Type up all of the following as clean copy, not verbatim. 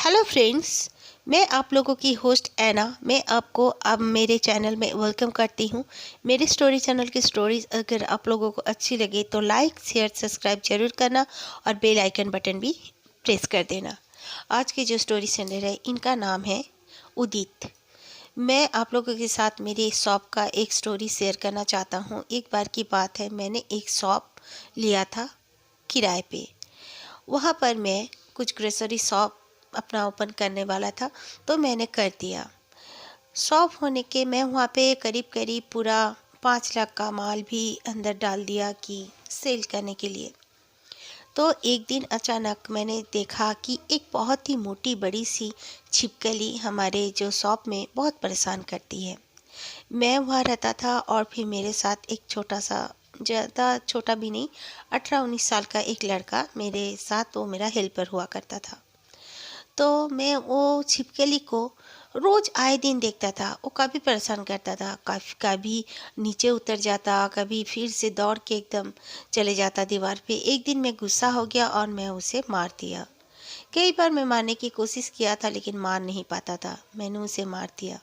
Hello friends, मैं आप लोगों की होस्ट ऐना। मैं आपको अब मेरे चैनल में वेलकम करती हूँ। मेरे स्टोरी चैनल की स्टोरीज अगर आप लोगों को अच्छी लगे तो लाइक शेयर सब्सक्राइब जरूर करना और बेल आइकन बटन भी प्रेस कर देना। आज की जो स्टोरी सेंडर है इनका नाम है उदित। मैं आप लोगों के साथ मेरे शॉप का एक स्टोरी शेयर करना चाहता हूँ। एक बार की बात है, मैंने एक शॉप लिया था किराए पे। वहाँ पर मैं कुछ ग्रोसरी शॉप अपना ओपन करने वाला था, तो मैंने कर दिया। शॉप होने के मैं वहाँ पे करीब करीब पूरा 5 लाख का माल भी अंदर डाल दिया कि सेल करने के लिए। तो एक दिन अचानक मैंने देखा कि एक बहुत ही मोटी बड़ी सी छिपकली हमारे जो शॉप में बहुत परेशान करती है। मैं वहाँ रहता था और फिर मेरे साथ एक छोटा सा, ज़्यादा छोटा भी नहीं, 18-19 साल का एक लड़का मेरे साथ, वो मेरा हेल्पर हुआ करता था। तो मैं वो छिपकली को रोज़ आए दिन देखता था। वो काफ़ी परेशान करता था, कभी नीचे उतर जाता, कभी फिर से दौड़ के एकदम चले जाता दीवार पे। एक दिन मैं गुस्सा हो गया और मैं उसे मार दिया। कई बार मैं मारने की कोशिश किया था लेकिन मार नहीं पाता था, मैंने उसे मार दिया।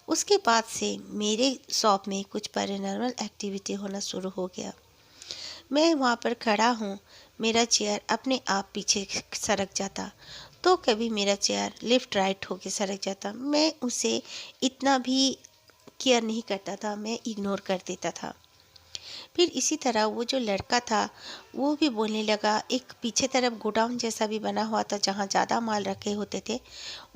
उसके बाद से मेरे शॉप में कुछ पैरानॉर्मल एक्टिविटी होना शुरू हो गया। मैं वहाँ पर खड़ा हूँ, मेरा चेयर अपने आप पीछे सरक जाता, तो कभी मेरा चेयर लेफ़्ट राइट होके सरक जाता। मैं उसे इतना भी केयर नहीं करता था, मैं इग्नोर कर देता था। फिर इसी तरह वो जो लड़का था वो भी बोलने लगा। एक पीछे तरफ गोडाउन जैसा भी बना हुआ था जहाँ ज़्यादा माल रखे होते थे।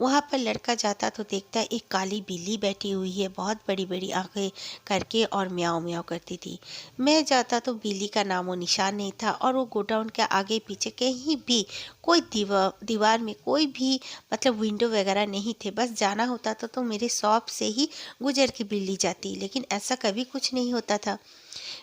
वहाँ पर लड़का जाता तो देखता एक काली बिल्ली बैठी हुई है, बहुत बड़ी बड़ी आंखें करके, और म्याऊं म्याऊं करती थी। मैं जाता तो बिल्ली का नामो निशान नहीं था, और वो गोडाउन के आगे पीछे कहीं भी कोई दीवार में कोई भी मतलब विंडो वगैरह नहीं थे। बस जाना होता था तो मेरे शॉप से ही गुजर के बिल्ली जाती, लेकिन ऐसा कभी कुछ नहीं होता था।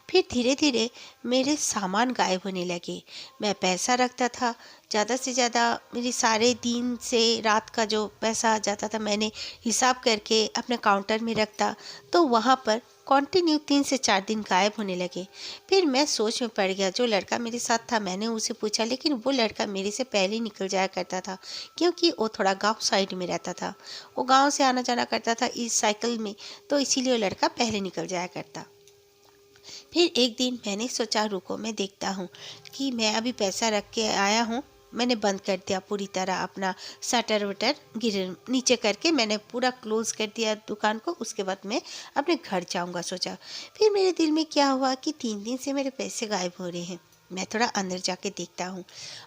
फिर धीरे धीरे मेरे सामान गायब होने लगे। मैं पैसा रखता था, ज़्यादा से ज़्यादा मेरी सारे दिन से रात का जो पैसा आ जाता था मैंने हिसाब करके अपने काउंटर में रखता, तो वहाँ पर कंटिन्यू 3 से 4 दिन गायब होने लगे। फिर मैं सोच में पड़ गया। जो लड़का मेरे साथ था मैंने उसे पूछा, लेकिन वो लड़का मेरे से पहले निकल जाया करता था, क्योंकि वो थोड़ा गांव साइड में रहता था। वो गांव से आना जाना करता था इस साइकिल में, तो इसीलिए वो लड़का पहले निकल जाया करता। फिर एक दिन मैंने सोचा रुको मैं देखता हूँ कि मैं अभी पैसा रख के आया हूँ। मैंने बंद कर दिया पूरी तरह, अपना शटर वटर गिर नीचे करके मैंने पूरा क्लोज कर दिया दुकान को। उसके बाद मैं अपने घर जाऊँगा सोचा। फिर मेरे दिल में क्या हुआ कि 3 दिन से मेरे पैसे गायब हो रहे हैं। मैं थोड़ा अंदर जाके देखता हूँ।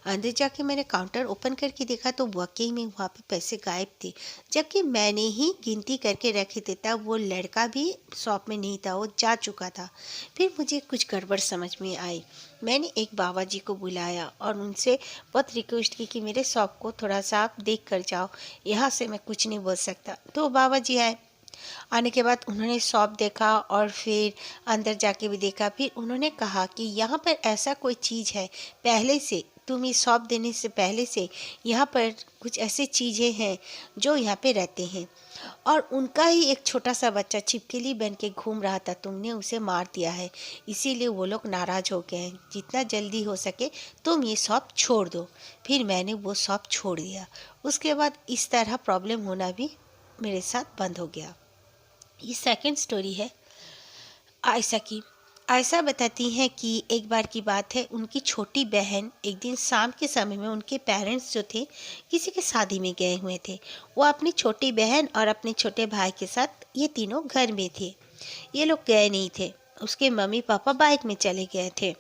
अंदर जाके मैंने काउंटर ओपन करके देखा तो वाकई में वहाँ पे पैसे गायब थे, जबकि मैंने ही गिनती करके रखे थे। तब वो लड़का भी शॉप में नहीं था, वो जा चुका था। फिर मुझे कुछ गड़बड़ समझ में आई। मैंने एक बाबा जी को बुलाया और उनसे बहुत रिक्वेस्ट की कि मेरे शॉप को थोड़ा सा आप देख कर जाओ, यहाँ से मैं कुछ नहीं बोल सकता। तो बाबा जी आए। आने के बाद उन्होंने शॉप देखा और फिर अंदर जाके भी देखा। फिर उन्होंने कहा कि यहाँ पर ऐसा कोई चीज़ है, पहले से तुम ये शॉप देने से पहले से यहाँ पर कुछ ऐसी चीज़ें हैं जो यहाँ पे रहते हैं, और उनका ही एक छोटा सा बच्चा छिपकली बन के घूम रहा था, तुमने उसे मार दिया है, इसीलिए वो लोग नाराज़ हो गए हैं। जितना जल्दी हो सके तुम ये शॉप छोड़ दो। फिर मैंने वो शॉप छोड़ दिया। उसके बाद इस तरह प्रॉब्लम होना भी मेरे साथ बंद हो गया। ये सेकंड स्टोरी है आयशा की। आयशा बताती हैं कि एक बार की बात है, उनकी छोटी बहन एक दिन शाम के समय में उनके पेरेंट्स जो थे किसी के शादी में गए हुए थे। वो अपनी छोटी बहन और अपने छोटे भाई के साथ ये तीनों घर में थे। ये लोग गए नहीं थे, उसके मम्मी पापा बाइक में चले गए थे।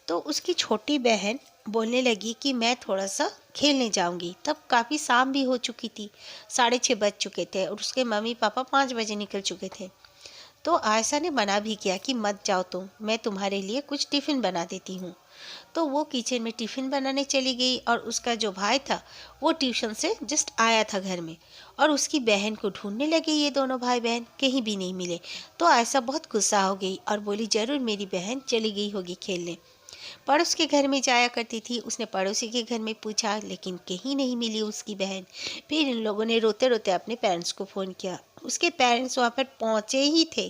तो उसकी छोटी बहन बोलने लगी कि मैं थोड़ा सा खेलने जाऊंगी। तब काफ़ी शाम भी हो चुकी थी, 6:30 बज चुके थे, और उसके मम्मी पापा 5 बजे निकल चुके थे। तो आयशा ने मना भी किया कि मत जाओ तुम, मैं तुम्हारे लिए कुछ टिफ़िन बना देती हूँ। तो वो किचन में टिफ़िन बनाने चली गई, और उसका जो भाई था वो ट्यूशन से जस्ट आया था घर में, और उसकी बहन को ढूंढने लगे। ये दोनों भाई बहन कहीं भी नहीं मिले। तो आयशा बहुत गुस्सा हो गई और बोली ज़रूर मेरी बहन चली गई होगी खेलने। पड़ोस के घर में जाया करती थी, उसने पड़ोसी के घर में पूछा लेकिन कहीं नहीं मिली उसकी बहन। फिर इन लोगों ने रोते रोते अपने पेरेंट्स को फ़ोन किया। उसके पेरेंट्स वहाँ पर पहुँचे ही थे,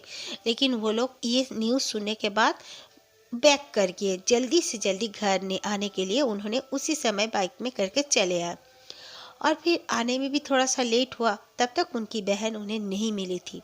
लेकिन वो लोग ये न्यूज़ सुनने के बाद बैक कर गए। जल्दी से जल्दी घर ने आने के लिए उन्होंने उसी समय बाइक में करके चले आए। और फिर आने में भी थोड़ा सा लेट हुआ, तब तक उनकी बहन उन्हें नहीं मिली थी।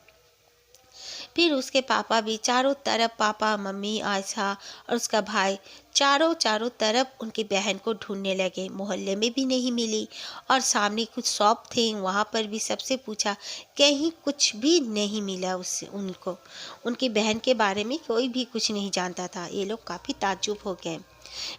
फिर उसके पापा भी चारों तरफ, पापा, मम्मी, आयशा और उसका भाई चारों चारों तरफ उनकी बहन को ढूंढने लगे। मोहल्ले में भी नहीं मिली और सामने कुछ शॉप थे, वहाँ पर भी सबसे पूछा, कहीं कुछ भी नहीं मिला उससे उनको। उनकी बहन के बारे में कोई भी कुछ नहीं जानता था। ये लोग काफ़ी ताज्जुब हो गए।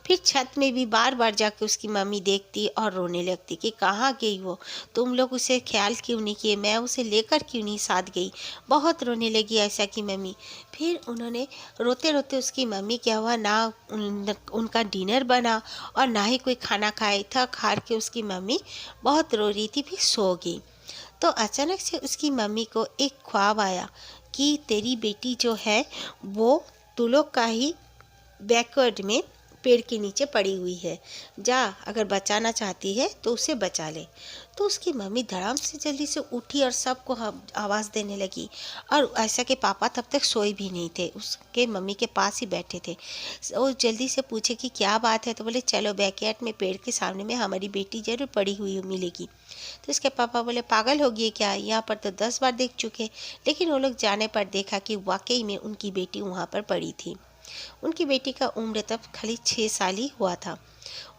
फिर छत में भी बार बार जाके उसकी मम्मी देखती और रोने लगती कि कहाँ गई वो, तुम लोग उसे ख्याल क्यों नहीं किए, मैं उसे लेकर क्यों नहीं साथ गई। बहुत रोने लगी आयशा की मम्मी। फिर उन्होंने रोते रोते, उसकी मम्मी क्या हुआ ना, उनका डिनर बना और ना ही कोई खाना खाए था। खा के उसकी मम्मी बहुत रो रही थी, फिर सो गई। तो अचानक से उसकी मम्मी को एक ख्वाब आया कि तेरी बेटी जो है वो तू लोग का ही बैकवर्ड में पेड़ के नीचे पड़ी हुई है, जा, अगर बचाना चाहती है तो उसे बचा ले। तो उसकी मम्मी धड़ाम से जल्दी से उठी और सबको आवाज़ देने लगी। और आयशा के पापा तब तक सोए भी नहीं थे, उसके मम्मी के पास ही बैठे थे। वो जल्दी से पूछे कि क्या बात है, तो बोले चलो बैकयार्ड में पेड़ के सामने में हमारी बेटी जरूर पड़ी हुई मिलेगी। तो उसके पापा बोले पागल हो गई क्या, यहाँ पर तो 10 बार देख चुके। लेकिन वो लोग जाने पर देखा कि वाकई में उनकी बेटी वहाँ पर पड़ी थी। उनकी बेटी का उम्र तब खाली 6 साल ही हुआ था।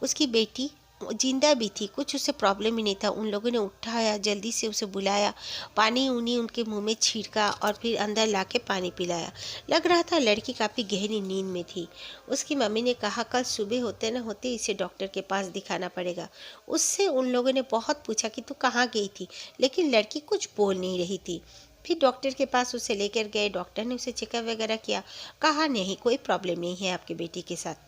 उसकी बेटी जिंदा भी थी, कुछ उसे प्रॉब्लम ही नहीं था। उन लोगों ने उठाया, जल्दी से उसे बुलाया, पानी उनी उनके मुंह में छिड़का और फिर अंदर लाके पानी पिलाया। लग रहा था लड़की काफ़ी गहरी नींद में थी। उसकी मम्मी ने कहा कल सुबह होते न होते इसे डॉक्टर के पास दिखाना पड़ेगा। उससे उन लोगों ने बहुत पूछा कि तू कहाँ गई थी, लेकिन लड़की कुछ बोल नहीं रही थी। फिर डॉक्टर के पास उसे लेकर गए। डॉक्टर ने उसे चेकअप वगैरह किया, कहा नहीं कोई प्रॉब्लम नहीं है आपकी बेटी के साथ।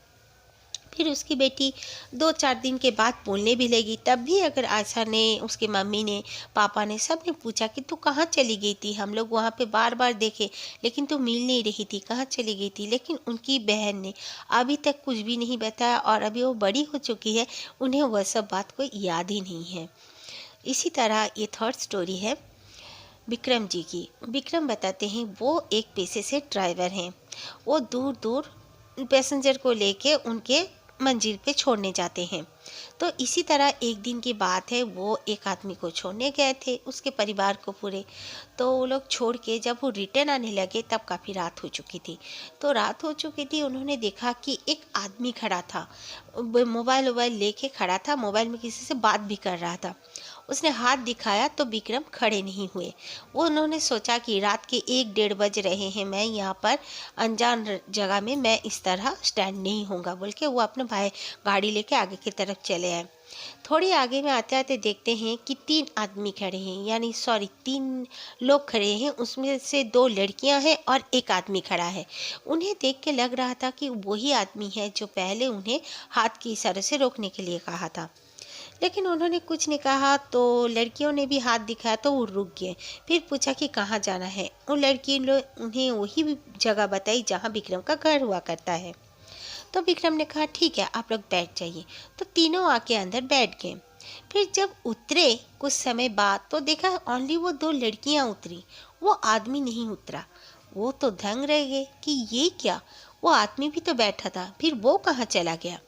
फिर उसकी बेटी 2-4 दिन के बाद बोलने भी लगी। तब भी अगर आशा ने, उसकी मम्मी ने, पापा ने, सब ने पूछा कि तू कहाँ चली गई थी, हम लोग वहाँ पे बार बार देखे लेकिन तू मिल नहीं रही थी, कहाँ चली गई थी। लेकिन उनकी बहन ने अभी तक कुछ भी नहीं बताया और अभी वो बड़ी हो चुकी है, उन्हें वह सब बात कोई याद ही नहीं है। इसी तरह ये थर्ड स्टोरी है विक्रम जी की। विक्रम बताते हैं वो एक पेशे से ड्राइवर हैं। वो दूर दूर पैसेंजर को लेके उनके मंजिल पे छोड़ने जाते हैं। तो इसी तरह एक दिन की बात है, वो एक आदमी को छोड़ने गए थे, उसके परिवार को पूरे। तो वो लोग छोड़ के जब वो रिटर्न आने लगे तब काफ़ी रात हो चुकी थी। तो रात हो चुकी थी, उन्होंने देखा कि एक आदमी खड़ा था, मोबाइल वोबाइल लेके खड़ा था, मोबाइल में किसी से बात भी कर रहा था। उसने हाथ दिखाया तो विक्रम खड़े नहीं हुए। वो उन्होंने सोचा कि रात के 1-1:30 बज रहे हैं, मैं यहाँ पर अनजान जगह में मैं इस तरह स्टैंड नहीं होऊंगा, बोल के वो अपने भाई गाड़ी लेके आगे की तरफ चले आए। थोड़ी आगे में आते आते देखते हैं कि 3 आदमी खड़े हैं, यानी सॉरी 3 लोग खड़े हैं, उसमें से 2 लड़कियां हैं और एक आदमी खड़ा है। उन्हें देख के लग रहा था कि वही आदमी है जो पहले उन्हें हाथ की इशारे से रोकने के लिए कहा था। लेकिन उन्होंने कुछ नहीं कहा, तो लड़कियों ने भी हाथ दिखाया तो वो रुक गए। फिर पूछा कि कहाँ जाना है। उन लड़की लोग उन्हें वही जगह बताई जहाँ विक्रम का घर हुआ करता है। तो विक्रम ने कहा ठीक है आप लोग बैठ जाइए। तो तीनों आके अंदर बैठ गए। फिर जब उतरे कुछ समय बाद तो देखा ओनली वो 2 लड़कियां उतरी, वो आदमी नहीं उतरा। वो तो दंग रह गए कि ये क्या, वो आदमी भी तो बैठा था, फिर वो कहाँ चला गया।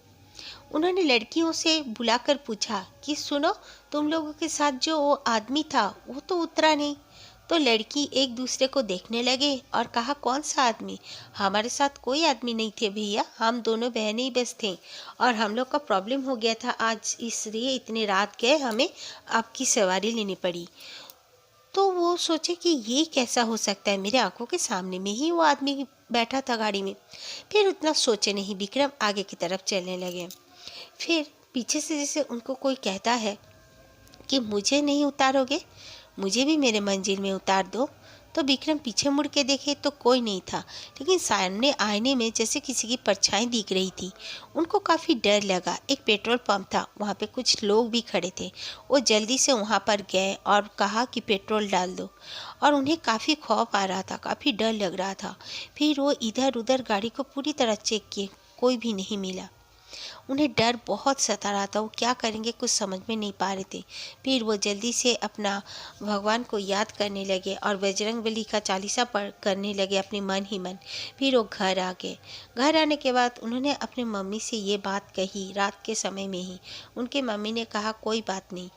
उन्होंने लड़कियों से बुलाकर पूछा कि सुनो, तुम लोगों के साथ जो वो आदमी था वो तो उतरा नहीं। तो लड़की एक दूसरे को देखने लगे और कहा कौन सा आदमी, हमारे साथ कोई आदमी नहीं थे भैया, हम दोनों बहनें ही बस थे और हम लोग का प्रॉब्लम हो गया था आज, इसलिए इतनी रात गए हमें आपकी सवारी लेनी पड़ी। तो वो सोचे कि ये कैसा हो सकता है, मेरे आंखों के सामने में ही वो आदमी बैठा था गाड़ी में। फिर उतना सोचे नहीं, विक्रम आगे की तरफ चलने लगे। फिर पीछे से जैसे उनको कोई कहता है कि मुझे नहीं उतारोगे, मुझे भी मेरे मंजिल में उतार दो। तो विक्रम पीछे मुड़ के देखे तो कोई नहीं था, लेकिन सामने आईने में जैसे किसी की परछाई दिख रही थी। उनको काफ़ी डर लगा। एक पेट्रोल पंप था, वहाँ पे कुछ लोग भी खड़े थे। वो जल्दी से वहाँ पर गए और कहा कि पेट्रोल डाल दो। और उन्हें काफ़ी खौफ आ रहा था, काफ़ी डर लग रहा था। फिर वो इधर उधर गाड़ी को पूरी तरह चेक किए, कोई भी नहीं मिला। उन्हें डर बहुत सता रहा था, वो क्या करेंगे कुछ समझ में नहीं पा रहे थे। फिर वो जल्दी से अपना भगवान को याद करने लगे और बजरंगबली का चालीसा पढ़ करने लगे अपने मन ही मन। फिर वो घर आ गए। घर आने के बाद उन्होंने अपनी मम्मी से ये बात कही रात के समय में ही। उनके मम्मी ने कहा कोई बात नहीं,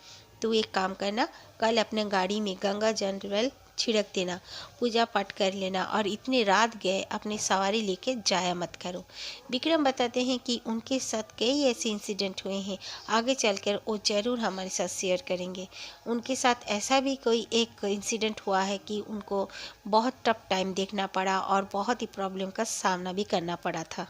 तू एक काम करना, कल अपने गाड़ी में गंगा जल छिड़क देना, पूजा पाठ कर लेना और इतनी रात गए अपनी सवारी लेके जाया मत करो। विक्रम बताते हैं कि उनके साथ कई ऐसे इंसिडेंट हुए हैं, आगे चलकर वो ज़रूर हमारे साथ शेयर करेंगे। उनके साथ ऐसा भी कोई एक इंसिडेंट हुआ है कि उनको बहुत टफ टाइम देखना पड़ा और बहुत ही प्रॉब्लम का सामना भी करना पड़ा था।